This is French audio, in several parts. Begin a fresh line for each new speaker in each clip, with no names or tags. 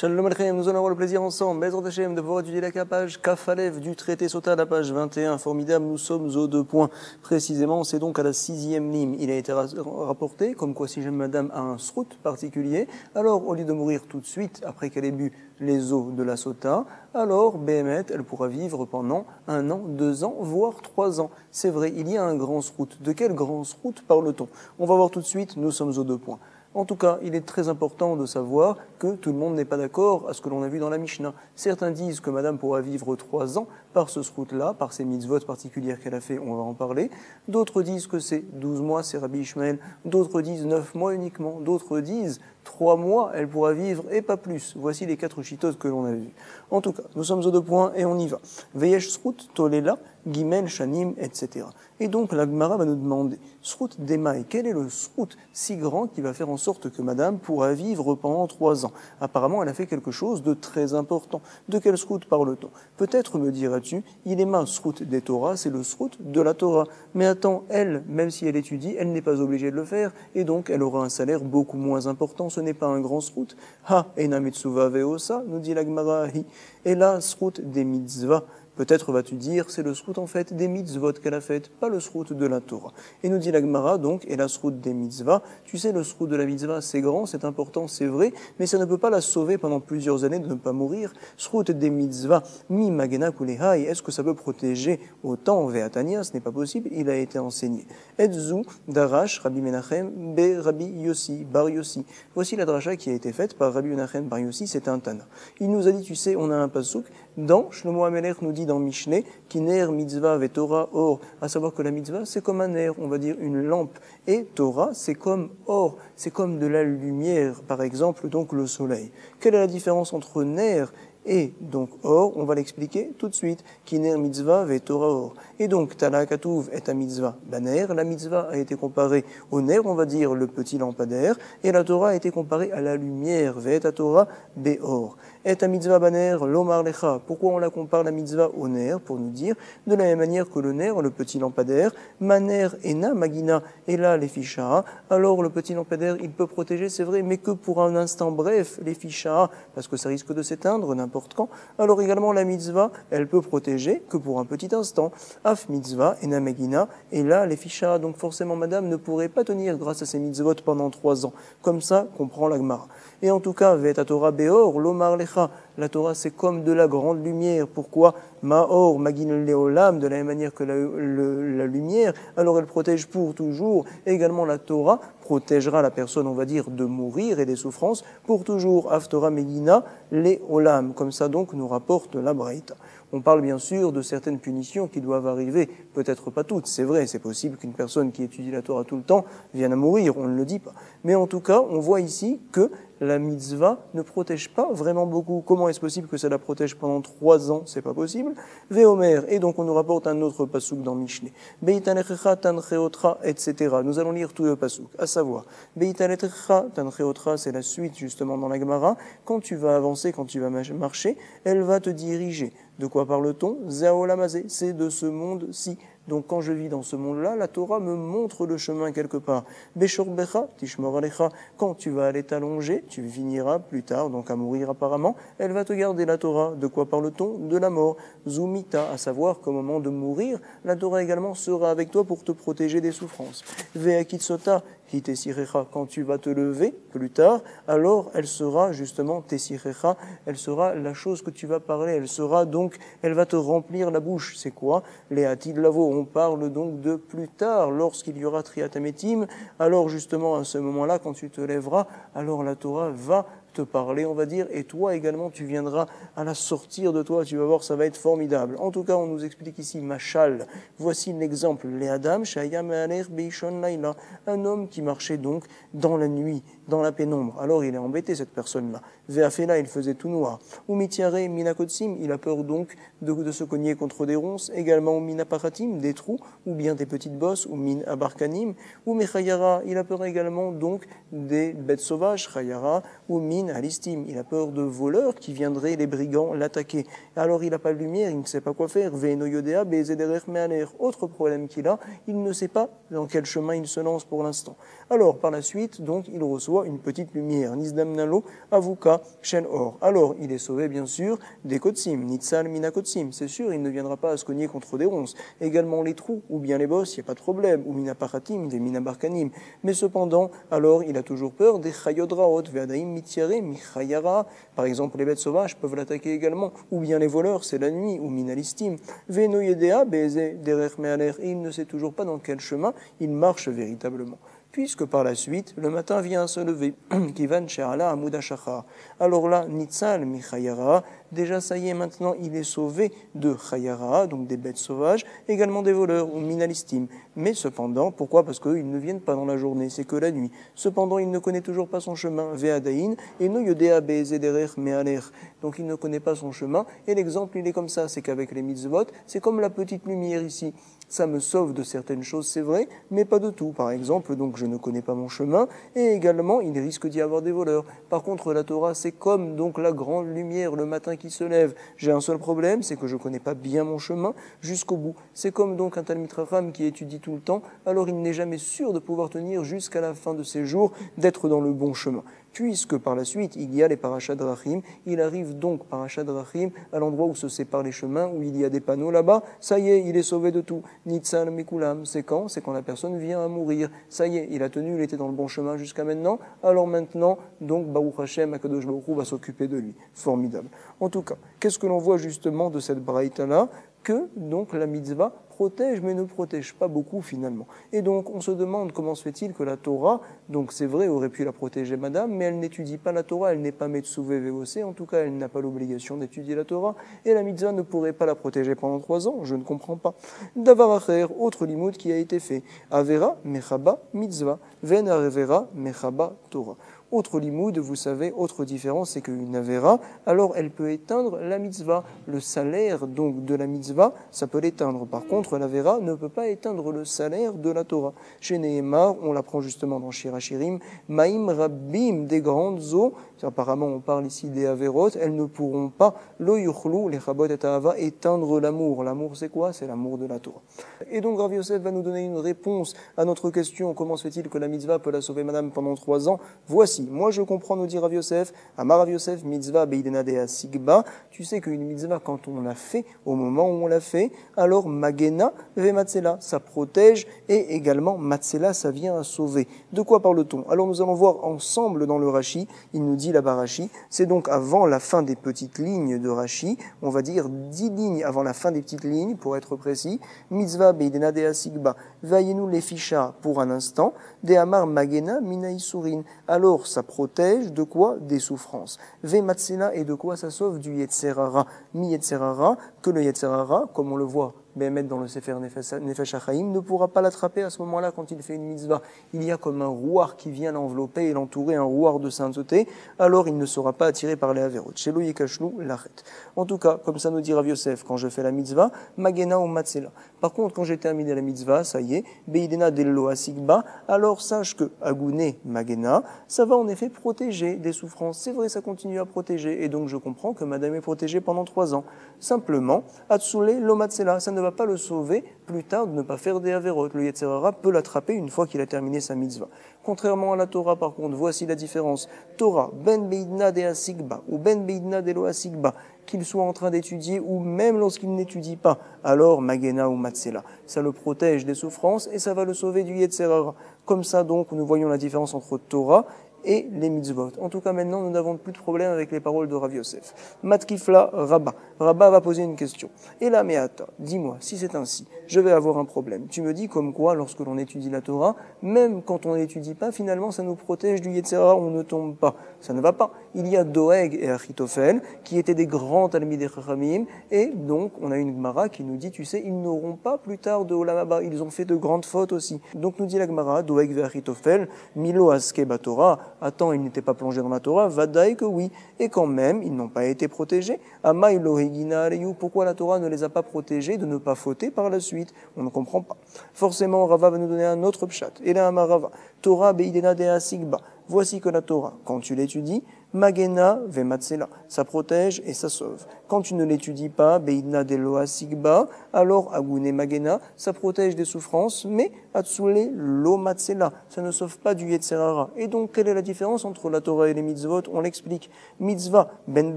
Shalom Aleichem, nous allons avoir le plaisir ensemble, Bezrat Hashem, de pouvoir étudier la page Kafalev du traité Sota, la page 21. Formidable, nous sommes aux 2 points. Précisément, c'est donc à la 6e ligne. Il a été rapporté, comme quoi si jamais madame a un srout particulier, alors au lieu de mourir tout de suite, après qu'elle ait bu les eaux de la Sota, alors Béhémet, elle pourra vivre pendant 1 an, 2 ans, voire 3 ans. C'est vrai, il y a un grand srout. De quel grand srout parle-t-on? On va voir tout de suite, nous sommes aux 2 points. En tout cas, il est très important de savoir que tout le monde n'est pas d'accord à ce que l'on a vu dans la Mishnah. Certains disent que madame pourra vivre 3 ans par ce srout-là, par ces mitzvot particulières qu'elle a fait, on va en parler. D'autres disent que c'est 12 mois, c'est Rabbi Ishmael. D'autres disent 9 mois uniquement. D'autres disent 3 mois, elle pourra vivre et pas plus. Voici les 4 chitotes que l'on a vues. En tout cas, nous sommes aux 2 points et on y va. Veyesh srout, tolela, gimel, shanim, etc. Et donc la Gemara va nous demander, srout d'Emaï, quel est le srout si grand qui va faire en sorte que madame pourra vivre pendant 3 ans? Apparemment, elle a fait quelque chose de très important. De quel srout parle-t-on? Peut-être me diras-tu, il est ma srout des Torah, c'est le srout de la Torah. Mais attends, elle, même si elle étudie, elle n'est pas obligée de le faire, et donc elle aura un salaire beaucoup moins important. Ce n'est pas un grand srout. Ha, ena mitsuva veosa, nous dit la Gemara, hi. Et là, srout des mitzvahs. Peut-être vas-tu dire, c'est le srout en fait des mitzvot qu'elle a fait, pas le srout de la Torah. Et nous dit la Gemara donc, et la srout des mitzvahs, tu sais, le srout de la mitzvah, c'est grand, c'est important, c'est vrai, mais ça ne peut pas la sauver pendant plusieurs années de ne pas mourir. Srout des mitzvahs, mi magena kulehai, est-ce que ça peut protéger autant ve'atania? Ce n'est pas possible, il a été enseigné. Etzu, darash, Rabbi Menachem, be Rabbi Yossi, bar Yossi. Voici la dracha qui a été faite par Rabbi Menachem bar Yossi, c'est un Tana. Il nous a dit, tu sais, on a un pasuk, dans Shlomo Amelech nous dit dans Mishneh, Kiner mitzvah ve Torah or, à savoir que la mitzvah c'est comme un ner, on va dire une lampe, et Torah c'est comme or, c'est comme de la lumière, par exemple donc le soleil. Quelle est la différence entre ner et donc or? On va l'expliquer tout de suite. Kiner mitzvah ve Torah or. Et donc Tala Katuv est un mitzvah baner. La mitzvah a été comparée au ner, on va dire le petit lampadaire, et la Torah a été comparée à la lumière. Ve et Torah beor. Et un mitzvah baner lomar lecha. Pourquoi on la compare la mitzvah au ner? Pour nous dire de la même manière que le ner, le petit lampadaire, maner ena magina, et là les ficha. Alors le petit lampadaire, il peut protéger, c'est vrai, mais que pour un instant bref, les ficha, parce que ça risque de s'éteindre n'importe quand. Alors également la mitzvah, elle peut protéger que pour un petit instant. Af mitzvah ena magina, et là les ficha. Donc forcément madame ne pourrait pas tenir grâce à ces mitzvot pendant 3 ans. Comme ça, comprend la Gemara. Et en tout cas, ve et Torah beor lomar lecha. La Torah, c'est comme de la grande lumière. Pourquoi? Maor, magin leolam, de la même manière que la lumière, alors elle protège pour toujours. Et également, la Torah protégera la personne, on va dire, de mourir et des souffrances pour toujours. Aftora megina leolam. Comme ça, donc, nous rapporte la Braïta. On parle bien sûr de certaines punitions qui doivent arriver, peut-être pas toutes, c'est vrai, c'est possible qu'une personne qui étudie la Torah tout le temps vienne à mourir, on ne le dit pas. Mais en tout cas, on voit ici que la mitzvah ne protège pas vraiment beaucoup. Comment est-ce possible que ça la protège pendant 3 ans? C'est pas possible. Veomer, et donc on nous rapporte un autre pasouk dans Mishneh. Beitanechecha tancheotra, etc. Nous allons lire tout le pasouk, à savoir, Beitanechecha tancheotra, c'est la suite justement dans la Gemara. Quand tu vas avancer, quand tu vas marcher, elle va te diriger. De quoi parle-t-on? Zaolamazé, c'est de ce monde-ci. Donc quand je vis dans ce monde-là, la Torah me montre le chemin quelque part. Beshorbecha, tishmor alecha, quand tu vas aller t'allonger, tu finiras plus tard, donc à mourir apparemment, elle va te garder la Torah. De quoi parle-t-on? De la mort. Zumita, à savoir qu'au moment de mourir, la Torah également sera avec toi pour te protéger des souffrances. Veakitsota, hitesirecha, quand tu vas te lever plus tard, alors elle sera justement tesirecha, elle sera la chose que tu vas parler, elle sera donc, elle va te remplir la bouche. C'est quoi? Les atid lavo, on parle donc de plus tard, lorsqu'il y aura triatametim, alors justement à ce moment-là, quand tu te lèveras, alors la Torah va te parler, on va dire, et toi également, tu viendras à la sortir de toi, tu vas voir, ça va être formidable. En tout cas, on nous explique ici, Machal, voici l'exemple, les Adam, Shayam Aler Beishon Laila, un homme qui marchait donc dans la nuit, dans la pénombre. Alors il est embêté, cette personne-là. Veafela, il faisait tout noir. Ou Mitiare Minakotsim, il a peur donc de se cogner contre des ronces, également Minaparatim, des trous, ou bien des petites bosses, ou Min Abarkanim, ou Mechayara, il a peur également donc des bêtes sauvages, Chayara, ou Min Alistim, il a peur de voleurs qui viendraient, les brigands, l'attaquer. Alors il n'a pas de lumière, il ne sait pas quoi faire. Veeno Yodea, Bezederech Meaner. Autre problème qu'il a, il ne sait pas dans quel chemin il se lance pour l'instant. Alors par la suite, donc, il reçoit toi une petite lumière. Nizdamnalo avuka shen or. Alors, il est sauvé, bien sûr, des kotsim. Nitzal mina kotsim. C'est sûr, il ne viendra pas à se cogner contre des ronces. Également les trous, ou bien les bosses, il n'y a pas de problème. Ou mina paratim, des mina barkanim. Mais cependant, alors, il a toujours peur des chayodraot, ve'adaim mitiare, michayara. Par exemple, les bêtes sauvages peuvent l'attaquer également. Ou bien les voleurs, c'est la nuit, ou minalistim. Ve'no yedea, be'eze, derech me'aler. Et il ne sait toujours pas dans quel chemin il marche véritablement. Puisque par la suite, le matin vient à se lever, Kivan She'ala Amouda Shachar. Alors là, Nitzal Michayara, déjà ça y est, maintenant il est sauvé de Chayara, donc des bêtes sauvages, également des voleurs ou minalistim. Mais cependant, pourquoi? Parce qu'ils ne viennent pas dans la journée, c'est que la nuit. Cependant, il ne connaît toujours pas son chemin, Ve'adaïn, et no Yodea Be'ezederer Me'aler. Donc il ne connaît pas son chemin, et l'exemple il est comme ça, c'est qu'avec les mitzvot, c'est comme la petite lumière ici. Ça me sauve de certaines choses, c'est vrai, mais pas de tout. Par exemple, donc je ne connais pas mon chemin, et également il risque d'y avoir des voleurs. Par contre, la Torah, c'est comme donc la grande lumière le matin qui se lève. J'ai un seul problème, c'est que je ne connais pas bien mon chemin jusqu'au bout. C'est comme donc un Talmid Chacham qui étudie tout le temps, alors il n'est jamais sûr de pouvoir tenir jusqu'à la fin de ses jours, d'être dans le bon chemin. Puisque par la suite, il y a les parachas drachim, il arrive donc parachas drachim à l'endroit où se séparent les chemins, où il y a des panneaux là-bas, ça y est, il est sauvé de tout. Nitzal mekulam, c'est quand? C'est quand la personne vient à mourir. Ça y est, il a tenu, il était dans le bon chemin jusqu'à maintenant, alors maintenant, donc Baruch Hashem, Akadosh Baruch Hu va s'occuper de lui. Formidable. En tout cas, qu'est-ce que l'on voit justement de cette braïta-là? Que donc la mitzvah protège mais ne protège pas beaucoup finalement. Et donc on se demande comment se fait-il que la Torah, donc c'est vrai, aurait pu la protéger madame, mais elle n'étudie pas la Torah, elle n'est pas Metsuvé VOC, en tout cas elle n'a pas l'obligation d'étudier la Torah, et la mitzvah ne pourrait pas la protéger pendant 3 ans, je ne comprends pas. Davar acher, autre limoud qui a été fait. Avera mechaba mitzvah, ven arevera mechaba Torah. Autre limoud, vous savez, autre différence, c'est qu'une avera, alors elle peut éteindre la mitzvah. Le salaire donc de la mitzvah, ça peut l'éteindre. Par contre, l'avera ne peut pas éteindre le salaire de la Torah. Chez Nehemar, on l'apprend justement dans Shir Hashirim, Maïm Rabbim, des grandes eaux, apparemment on parle ici des averot, elles ne pourront pas, lo yuchlu, les chabot et ahava, éteindre l'amour. L'amour c'est quoi? C'est l'amour de la Torah. Et donc Rav Yosef va nous donner une réponse à notre question, comment se fait-il que la mitzvah peut la sauver madame pendant 3 ans? Voici, moi je comprends, nous dit Rav Yosef, Amar Rav Yosef, mitzvah beidena dea sigba, tu sais qu'une mitzvah quand on l'a fait, au moment où on l'a fait, alors magena ve matzela, ça protège, et également matzela, ça vient à sauver. De quoi parle-t-on? Alors nous allons voir ensemble dans le Rashi, il nous dit là-bas Rashi, c'est donc avant la fin des petites lignes de Rashi, on va dire 10 lignes avant la fin des petites lignes, pour être précis, mitzvah beidena dea sigba, vayenu les ficha pour un instant, de amar magena mina isurin, alors ça protège de quoi? Des souffrances. Ve matzela, et de quoi ça sauve? Du yetzerara. Mi yetzerara, que le yetzerara, comme on le voit Béhémet dans le Sefer Nefesh HaChaim, ne pourra pas l'attraper à ce moment-là quand il fait une mitzvah. Il y a comme un rouard qui vient l'envelopper et l'entourer, un rouard de sainteté, alors il ne sera pas attiré par les averot. Shelo yekashlu lachet. En tout cas, comme ça nous dit Rav Yosef, quand je fais la mitzvah, magena ou matzela. Par contre, quand j'ai terminé la mitzvah, ça y est, beidena dello asigba, alors sache que agune magena, ça va en effet protéger des souffrances. C'est vrai, ça continue à protéger, et donc je comprends que madame est protégée pendant 3 ans. Simplement, atsule lo matzela, ça ne va pas le sauver plus tard de ne pas faire des averot. Le Yetzerara peut l'attraper une fois qu'il a terminé sa mitzvah. Contrairement à la Torah, par contre, voici la différence. Torah, ben beidna de asigba, ou ben beidna de lo asigba, qu'il soit en train d'étudier, ou même lorsqu'il n'étudie pas, alors magena ou matzela. Ça le protège des souffrances et ça va le sauver du Yetzerara. Comme ça, donc, nous voyons la différence entre Torah et les mitzvot. En tout cas, maintenant, nous n'avons plus de problème avec les paroles de Rav Yosef. Matkifla Rabba. Rabba va poser une question. Et là, Meata, dis-moi, si c'est ainsi, je vais avoir un problème. Tu me dis comme quoi, lorsque l'on étudie la Torah, même quand on n'étudie pas, finalement, ça nous protège du Yetzerara, on ne tombe pas. Ça ne va pas. Il y a Doeg et Achitophel, qui étaient des grands Talmidei Chachamim, et donc, on a une Gemara qui nous dit, tu sais, ils n'auront pas plus tard de Olam Haba, ils ont fait de grandes fautes aussi. Donc, nous dit la Gemara, Doeg et Achitophel, Milo Aske Batora, attends, ils n'étaient pas plongés dans la Torah, vadaï que oui. Et quand même, ils n'ont pas été protégés. Amaï lohegina aleyu, pourquoi la Torah ne les a pas protégés de ne pas fauter par la suite? On ne comprend pas. Forcément, Rava va nous donner un autre pshat. Et là, Rava, Torah beidena de asigba. Voici que la Torah, quand tu l'étudies, Magena vematsela, ça protège et ça sauve. Quand tu ne l'étudies pas, beidna deloa sigba, alors agune magena, ça protège des souffrances, mais atsule lo matsela, ça ne sauve pas du Yetzerara. Et donc, quelle est la différence entre la Torah et les mitzvot? On l'explique. Mitzvah, ben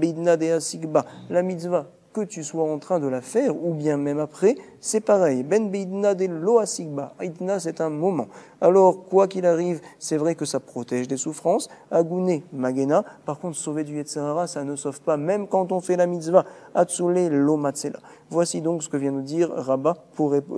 beidna dea sigba, la mitzvah, que tu sois en train de la faire, ou bien même après, c'est pareil. Ben beidna de lo asigba. Aïdna, c'est un moment. Alors, quoi qu'il arrive, c'est vrai que ça protège des souffrances. Agune, magena. Par contre, sauver du Yetzerara, ça ne sauve pas, même quand on fait la mitzvah. Atsule lo matzela. Voici donc ce que vient nous dire Rabba,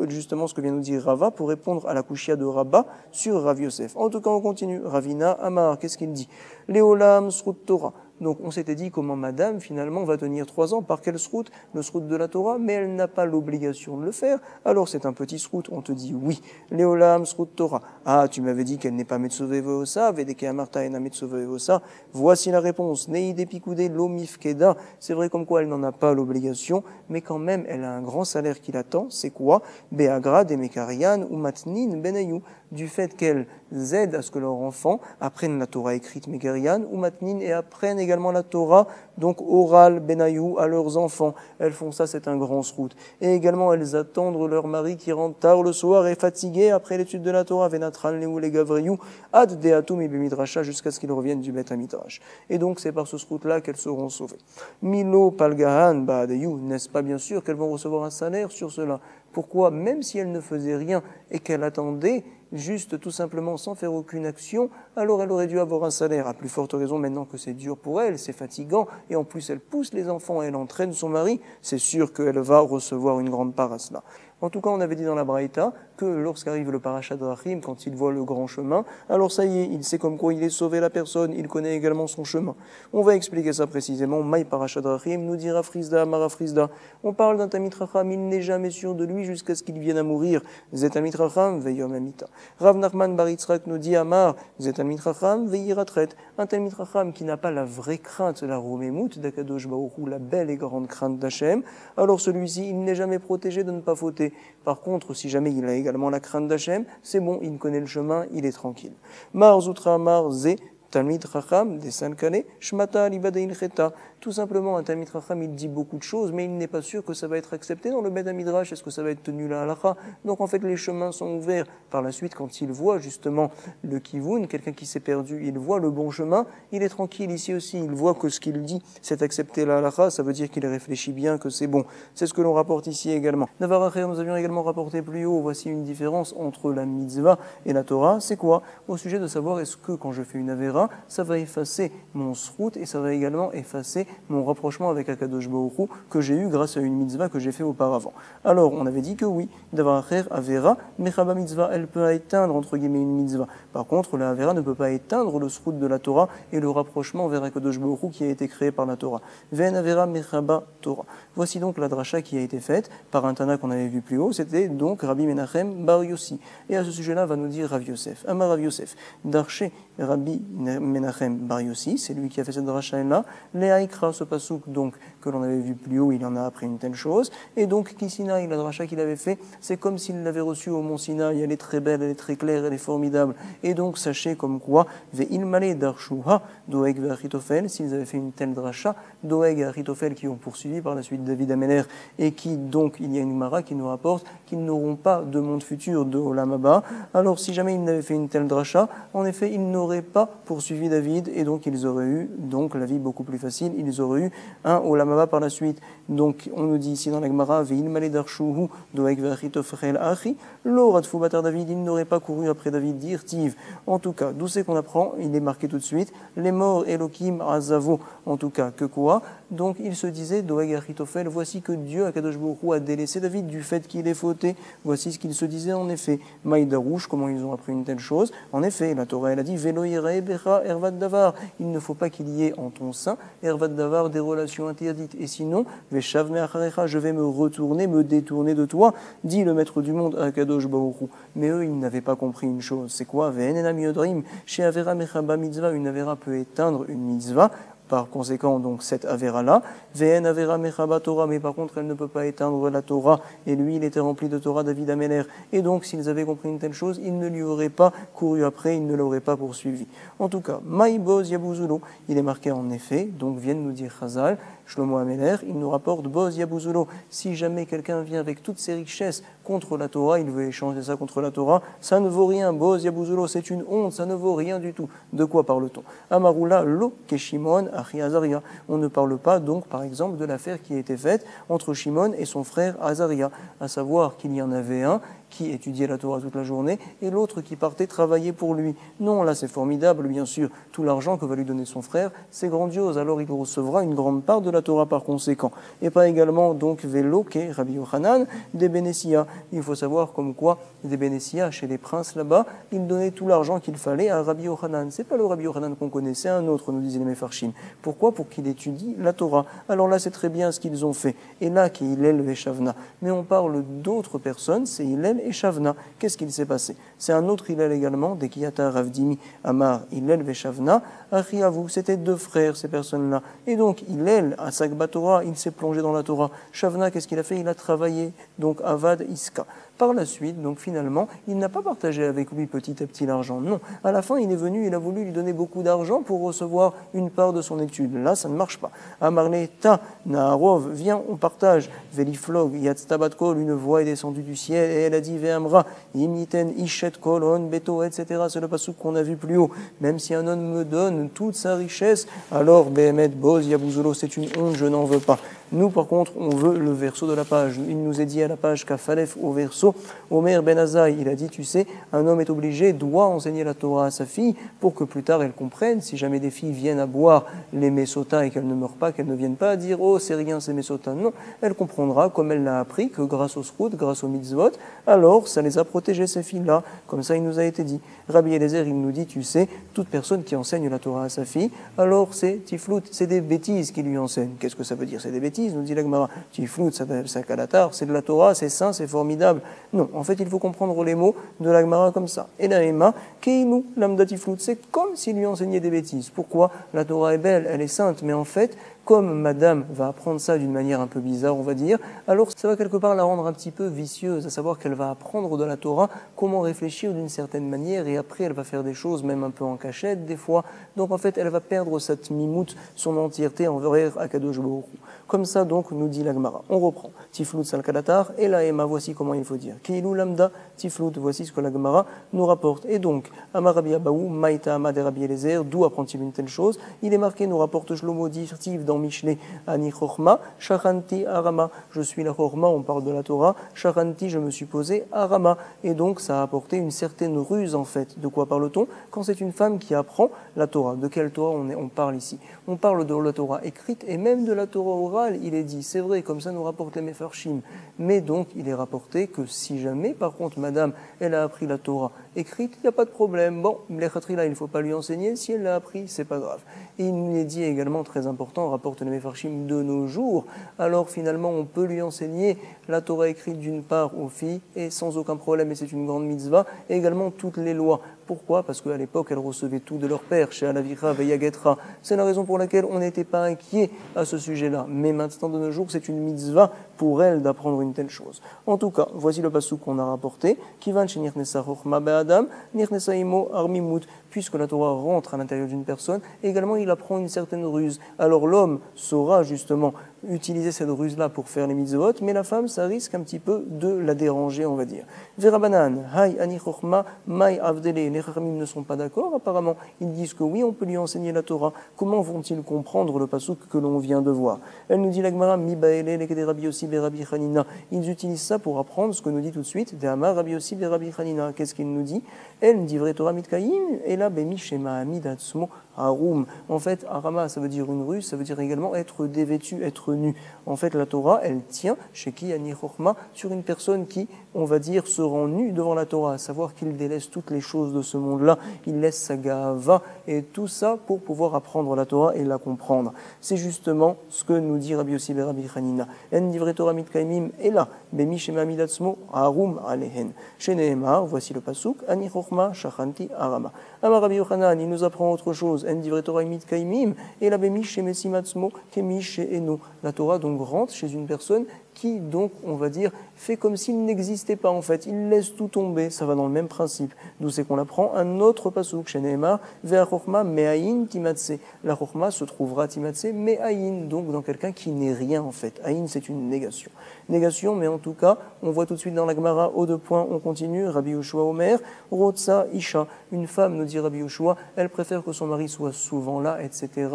justement ce que vient nous dire Rava, pour répondre à la kushia de Rabba sur Rav Yosef. En tout cas, on continue. Ravina Amar, qu'est-ce qu'il dit? Leolam srut Torah. Donc on s'était dit comment madame finalement va tenir 3 ans, par quel srout? Le srout de la Torah, mais elle n'a pas l'obligation de le faire, alors c'est un petit srout, on te dit oui. Leolam srout Torah. Ah, tu m'avais dit qu'elle n'est pas Metsove Veosa, Vedeke Amarta ena Metsove Veosa. Voici la réponse. Neide Pikude lo mifkeda. C'est vrai comme quoi elle n'en a pas l'obligation, mais quand même elle a un grand salaire qui l'attend, c'est quoi? Beagra de Mekarian ou Matnin Benayou. Du fait qu'elles aident à ce que leurs enfants apprennent la Torah écrite Mekarian ou Matnin et apprennent également la Torah, donc orale, Benayou, à leurs enfants. Elles font ça, c'est un grand srout. Et également, elles attendent leur mari qui rentre tard le soir et fatigué après l'étude de la Torah, Venatran Leu les Gavriou, Ad Deatum Ibemidrasha, jusqu'à ce qu'ils reviennent du Beth Amidrash. Et donc, c'est par ce srout-là qu'elles seront sauvées. Milo Palgahan Baadayou, n'est-ce pas bien sûr qu'elles vont recevoir un salaire sur cela? Pourquoi, même si elles ne faisaient rien et qu'elles attendaient, juste tout simplement sans faire aucune action, alors elle aurait dû avoir un salaire. À plus forte raison maintenant que c'est dur pour elle, c'est fatigant, et en plus elle pousse les enfants et elle entraîne son mari, c'est sûr qu'elle va recevoir une grande part à cela. En tout cas, on avait dit dans la Braïta que lorsqu'arrive le parashat Drachim, quand il voit le grand chemin, alors ça y est, il sait comme quoi il est sauvé la personne, il connaît également son chemin. On va expliquer ça précisément. Maï parashat Drachim nous dira Frisda, Mara Frisda. On parle d'un Tamid Racham, il n'est jamais sûr de lui jusqu'à ce qu'il vienne à mourir. Zetamid Racham, Veyom Amita. Rav Nachman Bar Yitzhak nous dit Amar, Zetamid Racham, Veyiratret. Un Tamid Racham qui n'a pas la vraie crainte, la Romémout d'Akadosh Baruch Hu, la belle et grande crainte d'Hachem, alors celui-ci, il n'est jamais protégé de ne pas fauter. Par contre, si jamais il a également la crainte d'Hachem, c'est bon, il connaît le chemin, il est tranquille. Mar Zutra Mar Ze Talmid Chacham, des Sankane, Shmata Libadein Cheta. Tout simplement, un Talmid Chacham, il dit beaucoup de choses, mais il n'est pas sûr que ça va être accepté dans le Beth Midrash. Est-ce que ça va être tenu la halakha? Donc en fait, les chemins sont ouverts. Par la suite, quand il voit justement le Kivun, quelqu'un qui s'est perdu, il voit le bon chemin, il est tranquille. Ici aussi, il voit que ce qu'il dit, c'est accepter la halakha, ça veut dire qu'il réfléchit bien, que c'est bon. C'est ce que l'on rapporte ici également. Navar Acher, nous avions également rapporté plus haut, voici une différence entre la mitzvah et la Torah. C'est quoi? Au sujet de savoir est-ce que quand je fais une avera, ça va effacer mon srout et ça va également effacer mon rapprochement avec Akadosh Baruch Hu que j'ai eu grâce à une mitzvah que j'ai fait auparavant. Alors, on avait dit que oui, d'avoir acher avera, mechaba mitzvah, elle peut éteindre entre guillemets une mitzvah. Par contre, la avera ne peut pas éteindre le srout de la Torah et le rapprochement vers Akadosh Baruch Hu qui a été créé par la Torah. Ven avera mechaba Torah. Voici donc la dracha qui a été faite par un Tana qu'on avait vu plus haut, c'était donc Rabbi Menachem Bar Yossi. Et à ce sujet-là, va nous dire Rav Yosef. Amar Rav Yosef, Darché Rabbi Menachem Bar Yossi, c'est lui qui a fait cette dracha-là. Léaïkra, ce pasouk donc que l'on avait vu plus haut, il en a appris une telle chose. Et donc Kisinaï, la dracha qu'il avait fait, c'est comme s'il l'avait reçue au mont Sinaï. Elle est très belle, elle est très claire, elle est formidable. Et donc sachez comme quoi, Ve'ilmale Darshuha, Doeg ve'Achitophel, s'ils avaient fait une telle dracha, Doeg et Achitophel qui ont poursuivi par la suite David Améler et qui donc, il y a une Mara qui nous rapporte qu'ils n'auront pas de monde futur de Olam Haba. Alors si jamais ils n'avaient fait une telle dracha, en effet, ils n'auraient pas poursuivi David et donc ils auraient eu donc la vie beaucoup plus facile, ils auraient eu un Olam Haba par la suite. Donc on nous dit ici dans la Gemara, Ve'ilmale darshuhu doeg ve'achitophel achi, lo radfu batar David, il n'aurait pas couru après David dire Tiv. En tout cas, d'où c'est qu'on apprend, il est marqué tout de suite, les morts Elohim azavo, en tout cas, que quoi? Donc il se disait, doeg achitophel, voici que Dieu, Akadosh Baruch Hu, a délaissé David du fait qu'il est fauté. Voici ce qu'il se disait en effet. Maïdarouche, comment ils ont appris une telle chose? En effet, la Torah, elle a dit, Velo yireh becha ervat davar, il ne faut pas qu'il y ait en ton sein, ervat davar, des relations interdites. Et sinon, Veshav me'acharecha, je vais me retourner, me détourner de toi, dit le maître du monde, Akadosh Baruch Hu. Mais eux, ils n'avaient pas compris une chose. C'est quoi? Ve'enenam yodrim, chez avera mechaba mitzvah, une avera peut éteindre une mitzvah. par conséquent donc cette Avera-là. Ve'en Avera Mechaba Torah, mais par contre elle ne peut pas éteindre la Torah, et lui il était rempli de Torah, David Améler, et donc s'ils avaient compris une telle chose, il ne lui aurait pas couru après, il ne l'aurait pas poursuivi. En tout cas, Maïboz Yabuzulo, il est marqué en effet, donc viennent nous dire Chazal, Shlomo Améler, il nous rapporte Boz Yabuzulo, si jamais quelqu'un vient avec toutes ses richesses contre la Torah, il veut échanger ça contre la Torah, ça ne vaut rien, Boz Yabuzulo, c'est une honte, ça ne vaut rien du tout. De quoi parle-t-on? Amarula lo Keshimon Achi Azaria. On ne parle pas donc par exemple de l'affaire qui a été faite entre Shimon et son frère Azaria, à savoir qu'il y en avait un qui étudiait la Torah toute la journée et l'autre qui partait travailler pour lui. Non, là c'est formidable, bien sûr, tout l'argent que va lui donner son frère, c'est grandiose, alors il recevra une grande part de la Torah par conséquent. Et pas également donc Vélo, qu'est Rabbi Yochanan, des Bénessia. Il faut savoir comme quoi des Bénessia, chez les princes là-bas, ils donnaient tout l'argent qu'il fallait à Rabbi Yochanan. C'est pas le Rabbi Yochanan qu'on connaissait, un autre, nous disaient les Mefarshim. Pourquoi? Pour qu'il étudie la Torah. Alors là c'est très bien ce qu'ils ont fait. Et là, qui Hillel et Shavna. Mais on parle d'autres personnes, c'est Hillel et Shavna. Qu'est-ce qu'il s'est passé? C'est un autre Hillel également, des Kiyata Ravdimi Amar Hillel et Shavna, Achiavu, c'était deux frères ces personnes-là. Et donc Hillel, à Sagba Torah, il s'est plongé dans la Torah. Shavna, qu'est-ce qu'il a fait? Il a travaillé, donc Avad Iska. Par la suite, donc finalement, il n'a pas partagé avec lui petit à petit l'argent. Non, à la fin, il est venu, il a voulu lui donner beaucoup d'argent pour recevoir une part de son étude. Là, ça ne marche pas. Amarle ta Naharov, viens, on partage. Veliflog, Yatztabatkol, une voix est descendue du ciel et elle a dit Ve'amra, Imiten, Ishet Kolon, Beto, etc. C'est le passage qu'on a vu plus haut. Même si un homme me donne toute sa richesse, alors Behemet Boz Yabuzolo, c'est une honte, je n'en veux pas. Nous, par contre, on veut le verso de la page. Il nous est dit à la page Kafalef au verso, Omer Ben Azaï, il a dit, tu sais, un homme est obligé, doit enseigner la Torah à sa fille pour que plus tard elle comprenne, si jamais des filles viennent à boire les Mesota et qu'elles ne meurent pas, qu'elles ne viennent pas à dire, oh, c'est rien, c'est Mesota. Non, elle comprendra, comme elle l'a appris, que grâce au Srout, grâce au Mitzvot, alors ça les a protégées, ces filles-là. Comme ça, il nous a été dit. Rabbi Eliezer, il nous dit, tu sais, toute personne qui enseigne la Torah à sa fille, alors c'est tiflout, c'est des bêtises qu'il lui enseigne. Qu'est-ce que ça veut dire? C'est des bêtises, nous dit la Gemara. Tiflout, c'est Kalatar, c'est de la Torah, c'est saint, c'est formidable. Non, en fait, il faut comprendre les mots de la Gemara comme ça. Et la Ema, Keinu, l'amda tiflout, c'est comme s'il lui enseignait des bêtises. Pourquoi? La Torah est belle, elle est sainte, mais en fait, comme madame va apprendre ça d'une manière un peu bizarre, on va dire, alors ça va quelque part la rendre un petit peu vicieuse, à savoir qu'elle va apprendre de la Torah comment réfléchir d'une certaine manière, et après elle va faire des choses même un peu en cachette des fois. Donc en fait, elle va perdre cette mimoute, son entièreté envers Akadosh Baruch Hu. Comme ça donc nous dit la Gemara. On reprend. Tiflout salkalatar et la Ema, voici comment il faut dire. Keilu lambda tiflout, voici ce que la Gemara nous rapporte. Et donc, Amar Rabbi Abaou, Maïta Amad et Rabbi Eliezer, d'où apprend-il une telle chose? Il est marqué, nous rapporte Shlomo Dirtiv dans Mishlei, Ani Chorma, Shachanti Arama. Je suis la Chorma, on parle de la Torah. Shachanti, je me suis posé Arama. Et donc, ça a apporté une certaine ruse en fait. De quoi parle-t-on? Quand c'est une femme qui apprend la Torah. De quelle Torah on parle ici? On parle de la Torah écrite et même de la Torah orale, il est dit. C'est vrai, comme ça nous rapporte les Mefarshim. Mais donc, il est rapporté que si jamais, par contre, madame, elle a appris la Torah écrite, il n'y a pas de problème. Bon, là, il ne faut pas lui enseigner. Si elle l'a appris, c'est pas grave. Et il nous est dit également, très important, rapporte les Mefarshim de nos jours, alors finalement, on peut lui enseigner la Torah écrite d'une part aux filles, et sans aucun problème, et c'est une grande mitzvah, et également toutes les lois. Pourquoi? Parce qu'à l'époque, elles recevaient tout de leur père, chez Alavira, Veyagetra. C'est la raison pour laquelle on n'était pas inquiet à ce sujet-là. Mais maintenant, de nos jours, c'est une mitzvah pour elle d'apprendre une telle chose. En tout cas, voici le passage qu'on a rapporté. Kivan chez Nirnesa Chochma Be'adam, Nirnesa Imo Armimut. Puisque la Torah rentre à l'intérieur d'une personne, également il apprend une certaine ruse. Alors l'homme saura justement utiliser cette ruse-là pour faire les mitzvot, mais la femme, ça risque un petit peu de la déranger, on va dire. Verabanan, Hay Ani Chochma, Mai Avdele. Les Chachamim ne sont pas d'accord, apparemment. Ils disent que oui, on peut lui enseigner la Torah. Comment vont-ils comprendre le pasuk que l'on vient de voir? Elle nous dit la Gemara, Mi Baele, Lekede Rabbi Yossi Rabbi Hanina. Ils utilisent ça pour apprendre ce que nous dit tout de suite, De Amar Rabbi Yossi Rabbi Hanina. Qu'est-ce qu'il nous dit? Elle dit vrai Torah Mitkaim, et là, Bemi Shema Amidatsmo Harum. En fait, Arama, ça veut dire une ruse, ça veut dire également être dévêtu, être nu. En fait, la Torah, elle tient, chez qui Ani Chochma, sur une personne qui, on va dire, se rend nu devant la Torah, à savoir qu'il délaisse toutes les choses de ce monde-là, il laisse sa gava, et tout ça pour pouvoir apprendre la Torah et la comprendre. C'est justement ce que nous dit Rabbi Yossi Rabbi Hanina. En divrei Torah mitkaimim, et là, Bemi Shema Amidatsmo Harum Alehen. Chez Nehemar, voici le pasuk, Ani Chochma Shachanti Arama. Amar Rabbi Yochanan, il nous apprend autre chose. en divrei Torah imit kaimim, et la bemi chez mesimatzmo, kemi chez eno. La Torah donc rentre chez une personne qui donc, on va dire, fait comme s'il n'existait pas en fait. Il laisse tout tomber, ça va dans le même principe. D'où c'est qu'on apprend un autre pasuk, chez Nehemar, Ve'a chokma me'ayin timatse. La chokma se trouvera timatse me'ayin, donc dans quelqu'un qui n'est rien en fait. Ayin, c'est une négation. Négation, mais en tout cas, on voit tout de suite dans la Gemara, au deux points, on continue, Rabbi Yoshua Omer, Rotsa Isha, une femme, nous dit Rabbi Yoshua, elle préfère que son mari soit souvent là, etc.,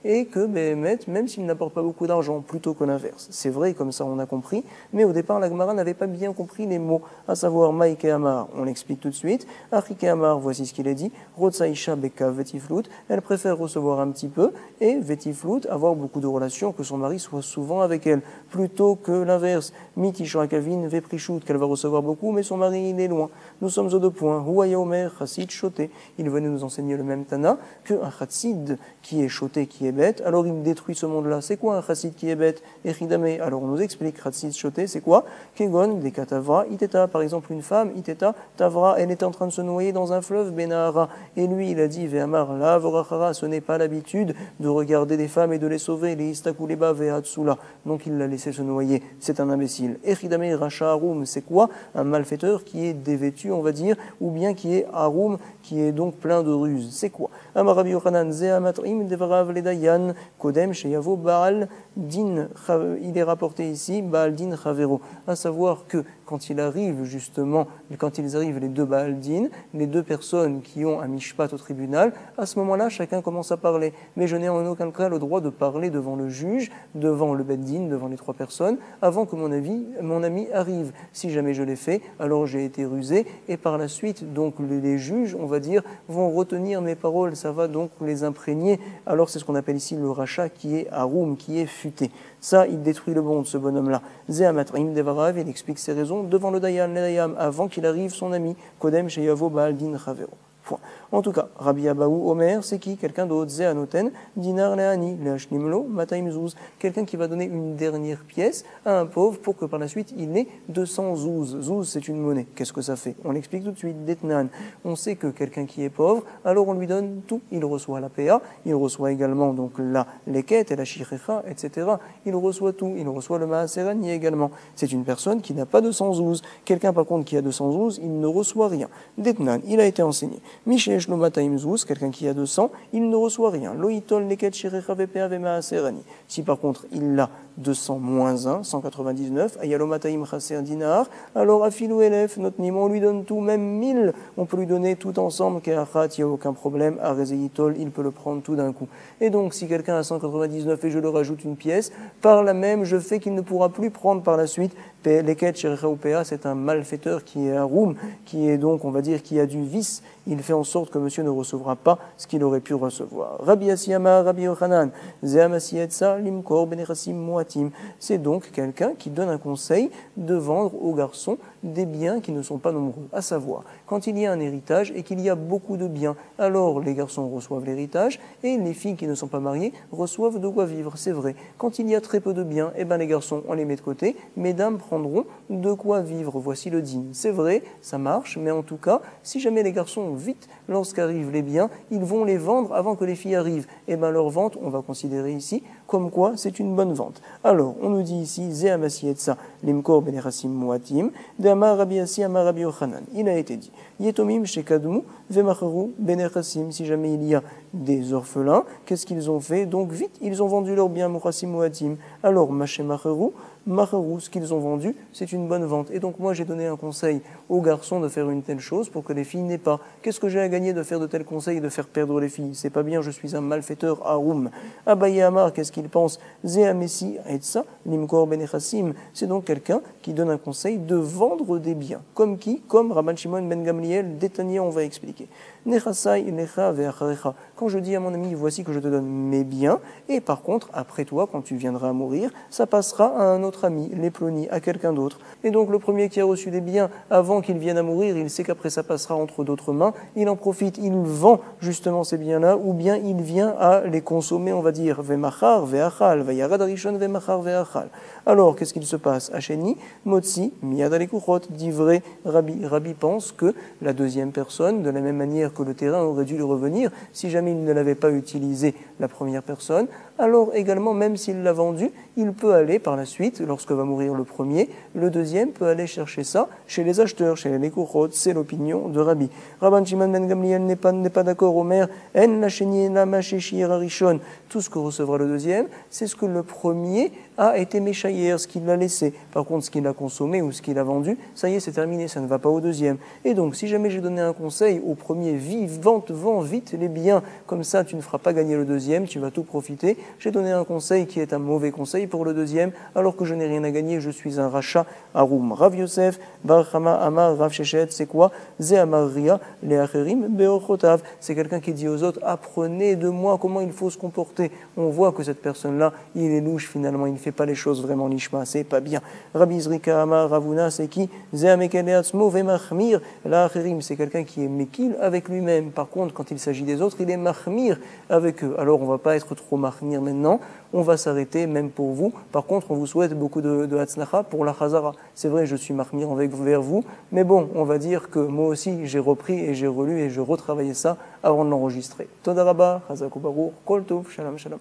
et que Béhémet, même s'il n'apporte pas beaucoup d'argent, plutôt que l'inverse. C'est vrai, comme ça on a compris, mais au départ, la Gemara n'avait pas bien compris les mots, à savoir Maïke Amar, on l'explique tout de suite, Achike Amar, voici ce qu'il est dit, Rotsa Isha Beka Vetiflout, elle préfère recevoir un petit peu, et Vetiflout, avoir beaucoup de relations, que son mari soit souvent avec elle, plutôt que l'inverse. Mitishra Kavin Veprichut, qu'elle va recevoir beaucoup, mais son mari il est loin. Nous sommes aux deux points. Huaya Omer, Chassid Choté. Il venait nous enseigner le même Tana qu'un Chassid qui est choté, qui est bête. Alors il détruit ce monde-là. C'est quoi un Chassid qui est bête? Echidame. Alors on nous explique Chassid Choté, c'est quoi? Kegon, des Katavra, Iteta. Par exemple, une femme, Iteta, Tavra, elle était en train de se noyer dans un fleuve, Benahara. Et lui, il a dit, Ve'amar, la Vorachara, ce n'est pas l'habitude de regarder des femmes et de les sauver, les Istakuleba, Ve'atsula. Donc il l'a laissé se noyer. C'est un imbécile. Echidame Racha Haroum, c'est quoi? Un malfaiteur qui est dévêtu, on va dire, ou bien qui est Haroum, qui est donc plein de ruses. C'est quoi? Amar Rabbi Yochanan Ze'amatrim Devarav Ledayan Kodem Sheyavo Baal Din. Il est rapporté ici Baal Din Chavero, à savoir que quand il arrive justement, quand ils arrivent les deux Baal Din, les deux personnes qui ont un mishpat au tribunal, à ce moment-là, chacun commence à parler. Mais je n'ai en aucun cas le droit de parler devant le juge, devant le Beddin, devant les trois personnes, avant que mon ami arrive. Si jamais je l'ai fait, alors j'ai été rusé, et par la suite, donc les juges, on va dire, vont retenir mes paroles, ça va donc les imprégner. Alors c'est ce qu'on appelle ici le rachat qui est haroum, qui est futé. Ça, il détruit le bon de ce bonhomme-là. Ze'amatrim devarav, il explique ses raisons devant le Dayam, avant qu'il arrive son ami, Kodem Sheyavo Baal Din Chavero. En tout cas, Rabbi Abaou Omer, c'est qui? Quelqu'un d'autre, Ze'anoten, Dinar Leani, Le'ashnimlo, Mataim Zouz. Quelqu'un qui va donner une dernière pièce à un pauvre pour que par la suite il ait 200 zouz. Zouz, c'est une monnaie. Qu'est-ce que ça fait? On l'explique tout de suite, Detnan. On sait que quelqu'un qui est pauvre, alors on lui donne tout. Il reçoit la PA, il reçoit également donc la leket et la shirecha, etc. Il reçoit tout. Il reçoit le maaserani également. C'est une personne qui n'a pas de 100 zouz. Quelqu'un par contre qui a 200 zouz, il ne reçoit rien. Detnan, il a été enseigné. Michesh Lomataim Zouz, quelqu'un qui a 200, il ne reçoit rien. Loitol Leket Shirecha VPA Vema Serani. Si par contre il a 200 moins 1, 199, Ayalomataim Chaser Dinar, alors Afilou Elef, notre Nîmes, on lui donne tout, même 1000, on peut lui donner tout ensemble, Keachat, il n'y a aucun problème, Arezeitol, il peut le prendre tout d'un coup. Et donc, si quelqu'un a 199 et je le rajoute une pièce, par la même, je fais qu'il ne pourra plus prendre par la suite, Leket Shirecha UPA, c'est un malfaiteur qui est un roum, qui est donc, on va dire, qui a du vice, il fait en sorte que monsieur ne recevra pas ce qu'il aurait pu recevoir. Rabbi Asiyama, Rabbi Yochanan, Ze'amasietza, Limkor, Benechasim, Moatim. C'est donc quelqu'un qui donne un conseil de vendre aux garçons des biens qui ne sont pas nombreux. À savoir, quand il y a un héritage et qu'il y a beaucoup de biens, alors les garçons reçoivent l'héritage et les filles qui ne sont pas mariées reçoivent de quoi vivre. C'est vrai. Quand il y a très peu de biens, eh ben les garçons, on les met de côté, mesdames prendront de quoi vivre. Voici le dîme. C'est vrai, ça marche, mais en tout cas, si jamais les garçons vite, lorsqu'arrivent les biens, ils vont les vendre avant que les filles arrivent. Et bien leur vente, on va considérer ici comme quoi c'est une bonne vente. Alors, on nous dit ici, Ze'amasietza, limkor benechasim muatim, de'amar Rabbi Assi, amar Rabbi Yochanan. Il a été dit, Yetomim shekadmu, ve'macharu benechasim. Si jamais il y a des orphelins, qu'est-ce qu'ils ont fait? Donc vite, ils ont vendu leurs biens muchasim muatim. Alors, machemacharu, Maharou, ce qu'ils ont vendu, c'est une bonne vente. Et donc moi, j'ai donné un conseil aux garçons de faire une telle chose pour que les filles n'aient pas. Qu'est-ce que j'ai à gagner de faire de tels conseils et de faire perdre les filles? C'est pas bien, je suis un malfaiteur haroum. Abaye Amar, qu'est-ce qu'il pense? Ze'amessi etsa, limkor benechassim. C'est donc quelqu'un qui donne un conseil de vendre des biens. Comme qui? Comme Rabban Shimon ben Gamliel, Détania, on va expliquer. Nechasai necha ve'acharecha. Quand je dis à mon ami, voici que je te donne mes biens, et par contre, après toi, quand tu viendras à mourir, ça passera à un autre ami, les plonis, à quelqu'un d'autre. Et donc le premier qui a reçu des biens avant qu'il vienne à mourir, il sait qu'après ça passera entre d'autres mains, il en profite, il vend justement ces biens-là, ou bien il vient à les consommer, on va dire, ve'machar ve'achal, ve'yarad arishon ve'machar ve'achal. Alors, qu'est-ce qu'il se passe? Hacheni, motzi, miyad alekuchot, dit vrai Rabbi. Rabbi pense que la deuxième personne, de la même manière que le terrain aurait dû lui revenir si jamais il ne l'avait pas utilisé la première personne. Alors également, même s'il l'a vendu, il peut aller par la suite, lorsque va mourir le premier, le deuxième peut aller chercher ça chez les acheteurs, chez les Nekuchot. C'est l'opinion de Rabbi. Rabban Shimon ben Gamliel n'est pas d'accord, Omer, en la chénier la macheshir arishon. Tout ce que recevra le deuxième, c'est ce que le premier a été méchaïr, ce qu'il a laissé. Par contre, ce qu'il a consommé ou ce qu'il a vendu, ça y est, c'est terminé, ça ne va pas au deuxième. Et donc, si jamais j'ai donné un conseil au premier, vends vite les biens, comme ça tu ne feras pas gagner le deuxième, tu vas tout profiter. J'ai donné un conseil qui est un mauvais conseil pour le deuxième, alors que je n'ai rien à gagner, je suis un rachat aroum. Rav Yosef, Bar Chama Amar, Rav Shechet, c'est quoi? Ze Amar Ria, le Acherim, Beochotav. C'est quelqu'un qui dit aux autres, apprenez de moi comment il faut se comporter. On voit que cette personne-là, il est louche finalement, il ne fait pas les choses vraiment lishma, c'est pas bien. Rabbi Zrika Amar Ravuna, c'est qui? Ze Amekele Atzmo Vemachmir, la Acherim, c'est quelqu'un qui est mekil avec lui-même. Par contre, quand il s'agit des autres, il est mahmir avec eux. Alors on ne va pas être trop mahmir maintenant, on va s'arrêter même pour vous. Par contre, on vous souhaite beaucoup de hatzlacha pour la chazara. C'est vrai, je suis mahmir vers vous, mais bon, on va dire que moi aussi, j'ai repris et j'ai relu et je retravaillé ça avant de l'enregistrer. Toda rabba, chazaku baruch, kol tov, shalom shalom.